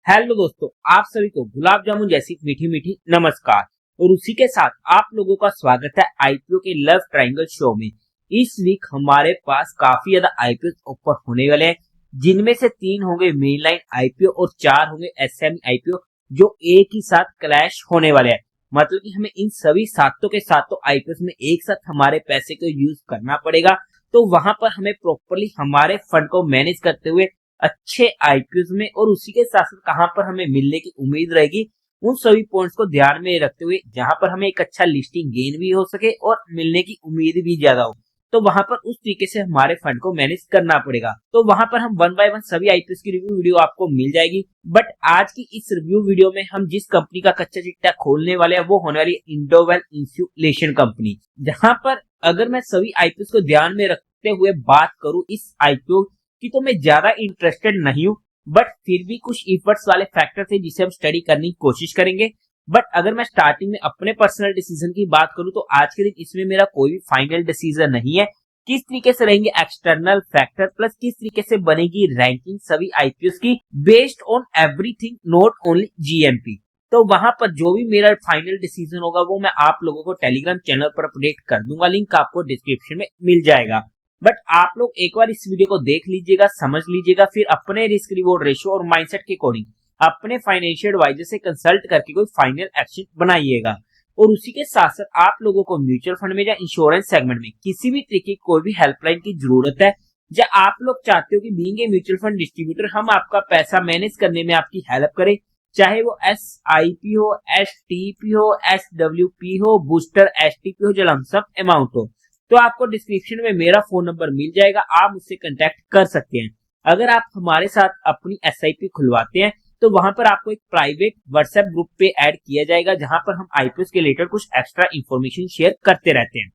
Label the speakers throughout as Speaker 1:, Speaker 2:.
Speaker 1: Hello दोस्तों, आप सभी को गुलाब जामुन जैसी मीठी मीठी नमस्कार। और उसी के साथ आप लोगों का स्वागत है आईपीओ के लव ट्रायंगल शो में। इस वीक हमारे पास काफी ज्यादा आईपीओ ऊपर होने वाले हैं, जिनमें से 3 होंगे मेन लाइन आईपीओ और 4 होंगे एसएमई आईपीओ, जो एक ही साथ क्लैश होने वाले हैं। मतलब कि हमें इन सभी सातों के सातों आईपीओ में एक साथ हमारे पैसे को यूज करना पड़ेगा। तो वहां पर हमें प्रॉपरली हमारे फंड को मैनेज करते हुए अच्छे आईपीओ में और उसी के साथ साथ कहां पर हमें मिलने की उम्मीद रहेगी, उन सभी पॉइंट्स को ध्यान में रखते हुए जहां पर हमें एक अच्छा लिस्टिंग गेन भी हो सके और मिलने की उम्मीद भी ज्यादा हो, तो वहां पर उस तरीके से हमारे फंड को मैनेज करना पड़ेगा। तो वहां पर हम वन बाय वन सभी आईपीओ की रिव्यू वीडियो आपको मिल जाएगी। बट आज की इस रिव्यू वीडियो में हम जिस कंपनी का कच्चा चिट्टा खोलने वाले हैं वो होने वाली इंडोवेल इंसुलेशन कंपनी। जहां पर अगर मैं सभी आईपीओ को ध्यान में रखते हुए बात करूं इस आईपीओ की, तो मैं ज्यादा इंटरेस्टेड नहीं हूं, बट फिर भी कुछ इफर्ट्स वाले फैक्टर थे जिसे हम स्टडी करने की कोशिश करेंगे। बट अगर मैं स्टार्टिंग में अपने पर्सनल डिसीजन की बात करूं तो आज के दिन इसमें मेरा कोई भी फाइनल डिसीजन नहीं है। किस तरीके से रहेंगे एक्सटर्नल फैक्टर प्लस किस तरीके से बनेगी रैंकिंग सभी आईपीओ की based on everything not only GMP. तो वहां पर जो भी मेरा फाइनल डिसीजन होगा वो मैं आप लोगों को टेलीग्राम चैनल पर अपडेट कर दूंगा, लिंक आपको डिस्क्रिप्शन में मिल जाएगा। बट आप लोग एक बार इस वीडियो को देख लीजिएगा, समझ लीजिएगा, फिर अपने रिस्क रिवॉर्ड रेशियो और माइंडसेट के अकॉर्डिंग अपने फाइनेंशियल एडवाइजर से कंसल्ट करके कोई फाइनल एक्शन बनाइएगा। और उसी के साथ साथ आप लोगों को म्यूचुअल फंड में या इंश्योरेंस सेगमेंट में किसी भी तरीके की कोई भी हेल्पलाइन की जरूरत है, या आप लोग चाहते हो कि being a mutual fund distributor हम आपका पैसा मैनेज करने में आपकी हेल्प करें, चाहे वो SIP हो, STP हो, SWP हो, बूस्टर STP हो, या लमसम अमाउंट हो, तो आपको डिस्क्रिप्शन में मेरा फोन नंबर मिल जाएगा, आप मुझसे कांटेक्ट कर सकते हैं। अगर आप हमारे साथ अपनी SIP खुलवाते हैं तो वहां पर आपको एक प्राइवेट व्हाट्सएप ग्रुप पे ऐड किया जाएगा, जहां पर हम आईपीओ के रिलेटेड कुछ एक्स्ट्रा इन्फॉर्मेशन शेयर करते रहते हैं।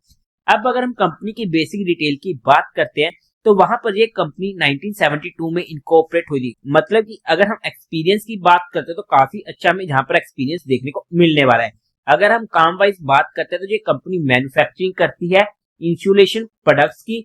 Speaker 1: अब अगर हम कंपनी की बेसिक डिटेल की बात करते हैं तो वहां पर ये कंपनी 1972 में इनकॉर्पोरेट हुई थी। मतलब कि अगर हम एक्सपीरियंस की बात करते हैं तो काफी अच्छा हमें जहां पर एक्सपीरियंस देखने को मिलने वाला है। अगर हम काम वाइज बात करते हैं तो ये कंपनी मैन्युफैक्चरिंग करती है इंसुलेशन प्रोडक्ट्स की,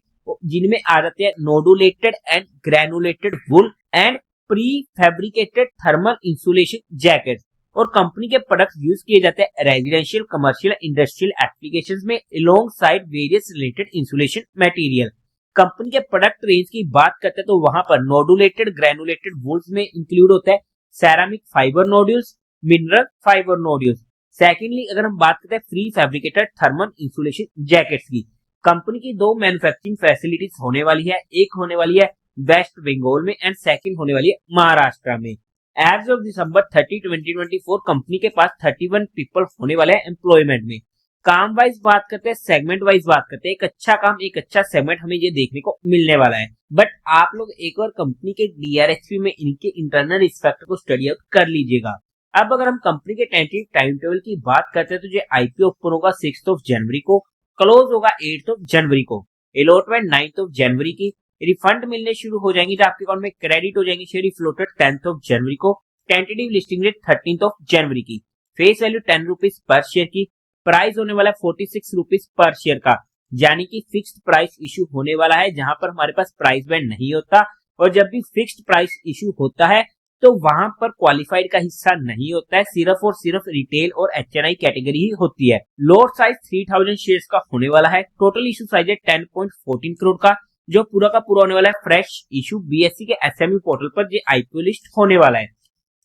Speaker 1: जिनमें आ जाते हैं nodulated and granulated wool and prefabricated thermal insulation jacket. और कंपनी के प्रोडक्ट्स यूज किए जाते हैं रेजिडेंशियल, कमर्शियल, इंडस्ट्रियल एप्लीकेशंस में alongside various related insulation material. Company के प्रोडक्ट रेंज की बात करते हैं तो वहां पर नोडुलेटेड ग्रेनुलेटेड वुल्स में इंक्लूड होता है ceramic fibre nodules, mineral fibre nodules. Secondly अगर हम बात करते हैं prefabricated thermal insulation jackets की, कंपनी की 2 मैन्युफैक्चरिंग फैसिलिटीज होने वाली है। एक होने वाली है वेस्ट बंगाल में एंड सेकंड होने वाली है महाराष्ट्र में। एज ऑफ दिसंबर 30, 2024 कंपनी के पास 31 पीपल होने वाले हैं एम्प्लॉयमेंट में। काम वाइज बात करते हैं, सेगमेंट वाइज बात करते हैं, एक अच्छा काम, एक अच्छा सेगमेंट हमें ये देखने को मिलने वाला है। बट आप लोग एक बार कंपनी के DRHP में इनके इंटरनल रिस्क फैक्टर को स्टडी आउट कर लीजिएगा। अब अगर हम कंपनी के टेंटेटिव टाइम टेबल की बात करते हैं तो ये आईपीओ ओपन होगा 6 जनवरी को, क्लोज होगा 8 जनवरी को, अलॉटमेंट 9 जनवरी की, रिफंड मिलने शुरू हो जाएंगे, जो आपके अकाउंट में क्रेडिट हो जाएंगे शेयर फ्लोटेड 10 जनवरी को, टेंटेटिव लिस्टिंग डेट 13 जनवरी की, face value 10 rupees per share की, प्राइस होने वाला है 46 रुपीज पर शेयर का, यानी कि फिक्स्ड प्राइस इशू होने वाला है, जहां पर हमारे पास प्राइस बैंड नहीं होता। और जब भी फिक्स्ड प्राइस इशू होता है तो वहां पर क्वालिफाइड का हिस्सा नहीं होता है, सिर्फ और सिर्फ रिटेल और HNI कैटेगरी ही होती है। लॉट साइज 3000 शेयर्स का होने वाला है। टोटल इशू साइज है 10.14 करोड़ का, जो पूरा का पूरा होने वाला है फ्रेश इशू BSE के SME पोर्टल पर ये आईपीओ लिस्ट होने वाला है।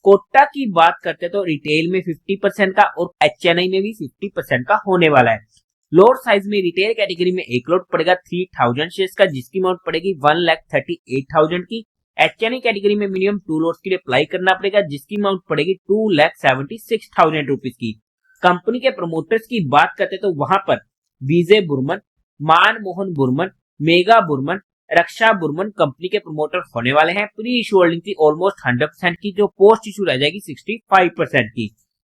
Speaker 1: कोटा की बात करते हैं तो रिटेल में 50% का और HNI में भी 50% का होने वाला है। लॉट साइज में रिटेल कैटेगरी में एक लॉट पड़ेगा 3000 शेयर्स का, जिसकी अमाउंट पड़ेगी 1,38,000 की। HNI कैटेगरी में मिनिमम 2 लॉट्स के लिए अप्लाई करना पड़ेगा, जिसकी अमाउंट पड़ेगी 2,76,000 रुपीज की। कंपनी के प्रमोटर्स की बात करते हैं तो वहां पर विजय बुर्मन, मान मोहन बुर्मन, मेगा बुर्मन, रक्षा बुर्मन कंपनी के प्रमोटर होने वाले हैं। प्री इशू होल्डिंग थी ऑलमोस्ट 100% की, जो पोस्ट इशू रह जाएगी 65% की।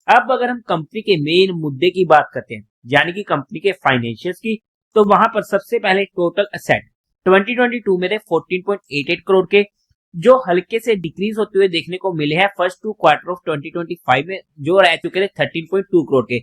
Speaker 1: अब अगर हम कंपनी के मेन मुद्दे की बात करते हैं, यानी कि कंपनी के फाइनेंशियल्स की, तो वहां पर सबसे पहले टोटल असेट 2022 में थे 14.88 करोड़ के, जो हल्के से डिक्रीज होते हुए देखने को मिले हैं फर्स्ट 2 क्वार्टर ऑफ 2025 में, जो रह चुके थे 13.2 करोड़ के।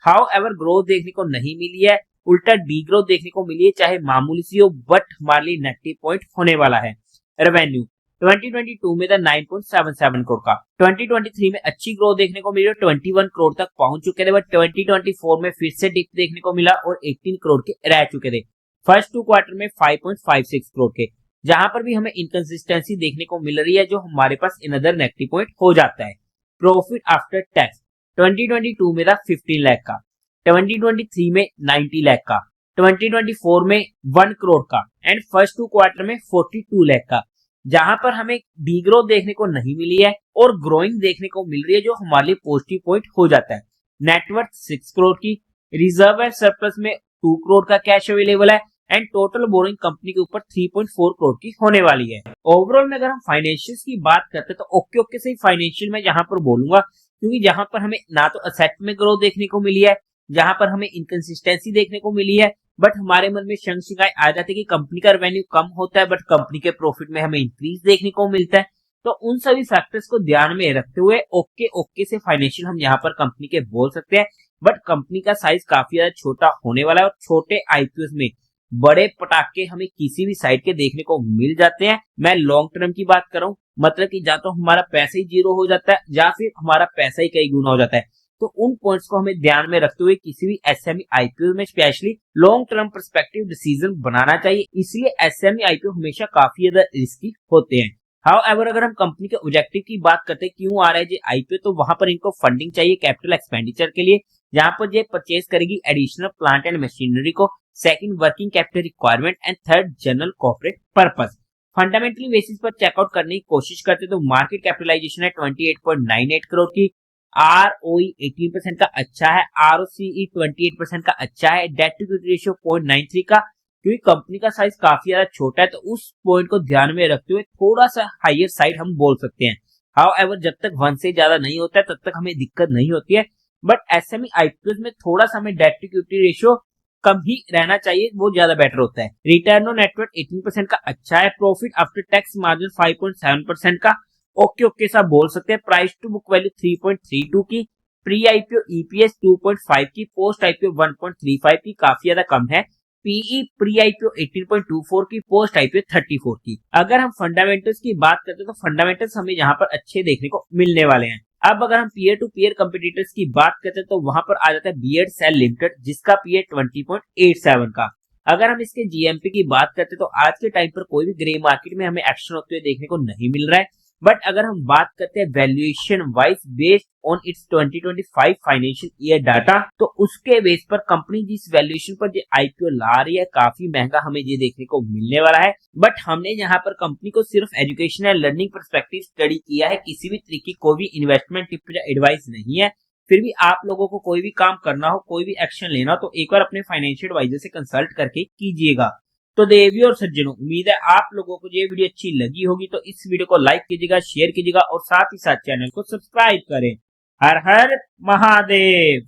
Speaker 1: हाउ एवर ग्रोथ देखने को नहीं मिली है, उल्टा डी ग्रोथ देखने को मिली है, चाहे मामूली सी हो, बट हमारे लिए नेगेटिव पॉइंट होने वाला है। रेवेन्यू 2022 में था 9.77 करोड़ का। 2023 में अच्छी ग्रोथ देखने को मिली और 21 करोड़ तक पहुंच चुके थे, बट 2024 में फिर से डिप देखने को मिला और 18 करोड़ के रह चुके थे। फर्स्ट 2 क्वार्टर में 5.56 करोड़ के, जहां पर भी हमें इनकंसिस्टेंसी देखने को मिल रही है, जो हमारे पास अनदर नेगेटिव पॉइंट हो जाता है। प्रॉफिट आफ्टर टैक्स 2022 में था 15 लाख का, 2023 में 90 लाख का, 2024 में 1 करोड़ का एंड फर्स्ट 2 क्वार्टर में 42 लाख का, जहां पर हमें डीग्रोथ देखने को नहीं मिली है और ग्रोइंग देखने को मिल रही है, जो हमारे लिए पॉजिटिव पॉइंट हो जाता है। नेटवर्थ 6 करोड़ की, रिजर्व एंड सरप्लस में 2 करोड़ का कैश अवेलेबल है एंड टोटल बोरिंग कंपनी के ऊपर 3.4 करोड़ की होने वाली है। ओवरऑल में अगर हम फाइनेंशियल्स की बात करते हैं तो ओके ओके से ही फाइनेंशियल में जहां पर बोलूंगा, क्योंकि जहां पर हमें ना तो असेट में ग्रोथ देखने को मिली है, जहां पर हमें इनकंसिस्टेंसी देखने को मिली है, बट हमारे मन में शंकाएं आ जाती है कि कंपनी का रेवेन्यू कम होता है बट कंपनी के प्रॉफिट में हमें इंक्रीज देखने को मिलता है। तो उन सभी फैक्टर्स को ध्यान में रखते हुए ओके ओके से फाइनेंशियल हम यहाँ पर कंपनी के बोल सकते हैं, बट कंपनी का साइज काफी ज्यादा छोटा होने वाला है और छोटे आईपीओ में बड़े पटाखे हमें किसी भी साइड के देखने को मिल जाते हैं। मैं लॉन्ग टर्म की बात कर रहा हूँ, मतलब कि या तो हमारा पैसा ही जीरो हो जाता है या फिर हमारा पैसा ही कई गुना हो जाता है। तो उन पॉइंट्स को हमें ध्यान में रखते हुए किसी भी एसएमई आईपीओ में specially long term perspective decision बनाना चाहिए। इसलिए एसएमई आईपीओ हमेशा काफी ज्यादा रिस्की होते हैं। हाउएवर अगर हम कंपनी के ऑब्जेक्टिव की बात करते हैं, क्यों आ रहा है जी आईपीओ, तो वहां पर इनको फंडिंग चाहिए कैपिटल एक्सपेंडिचर के लिए, जहां पर ये परचेज करेगी एडिशनल प्लांट एंड मशीनरी को, second working capital requirement and third general corporate purpose. Fundamentally basis पर चेकआउट करने की कोशिश करते तो मार्केट कैपिटलाइजेशन है 28.98 करोड़ की, ROE 18% का अच्छा है, ROCE 28% का अच्छा है, डेट टू इक्विटी रेशियो 0.93 का, क्योंकि कंपनी का साइज काफी ज्यादा छोटा है तो उस पॉइंट को ध्यान में रखते हुए थोड़ा सा हायर साइड हम बोल सकते हैं। हाउएवर जब तक 1 से ज्यादा नहीं होता है तब तक हमें दिक्कत नहीं होती है, बट एसएमई आईपीओ में थोड़ा सा हमें डेट टू इक्विटी रेशियो कम ही रहना चाहिए, वो ज्यादा बेटर होता है। रिटर्न ऑन नेटवर्थ 18% का अच्छा है, प्रॉफिट आफ्टर टैक्स मार्जिन 5.7% का ओके ओके सा बोल सकते हैं। प्राइस टू बुक वैल्यू 3.32 की, प्री आईपीओ ईपीएस 2.5 की, पोस्ट आईपीओ 1.35 की, काफी ज्यादा कम है। पीई प्री आईपीओ 18.24 की, पोस्ट आईपीओ 34 की। अगर हम फंडामेंटल्स की बात करते हैं तो फंडामेंटल्स हमें यहाँ पर अच्छे देखने को मिलने वाले हैं। अब अगर हम पीयर टू पीयर कंपटीटर्स की बात करते हैं तो वहां पर आ जाता है बियर्ड सेल लिमिटेड, जिसका पीए 20.87 का। अगर हम इसके जीएमपी की बात करते हैं तो आज के टाइम पर कोई भी ग्रे मार्केट में हमें एक्शन होते हुए देखने को नहीं मिल रहा है, बट अगर हम बात करते हैं valuation wise based on it's 2025 financial year data, तो उसके बेस पर कंपनी जिस वैल्यूएशन पर जो आईपीओ ला रही है काफी महंगा हमें ये देखने को मिलने वाला है। बट हमने यहाँ पर कंपनी को सिर्फ education and learning perspective study किया है, किसी भी तरीके कोई भी इन्वेस्टमेंट टिप या एडवाइस नहीं है। फिर भी आप लोगों को कोई भी काम करना हो, कोई भी एक्शन लेना हो, तो एक बार अपने फाइनेंशियल एडवाइजर से कंसल्ट करके कीजिएगा। तो देवियों और सज्जनों, उम्मीद है आप लोगों को ये वीडियो अच्छी लगी होगी, तो इस वीडियो को लाइक कीजिएगा, शेयर कीजिएगा और साथ ही साथ चैनल को सब्सक्राइब करें। हर हर महादेव।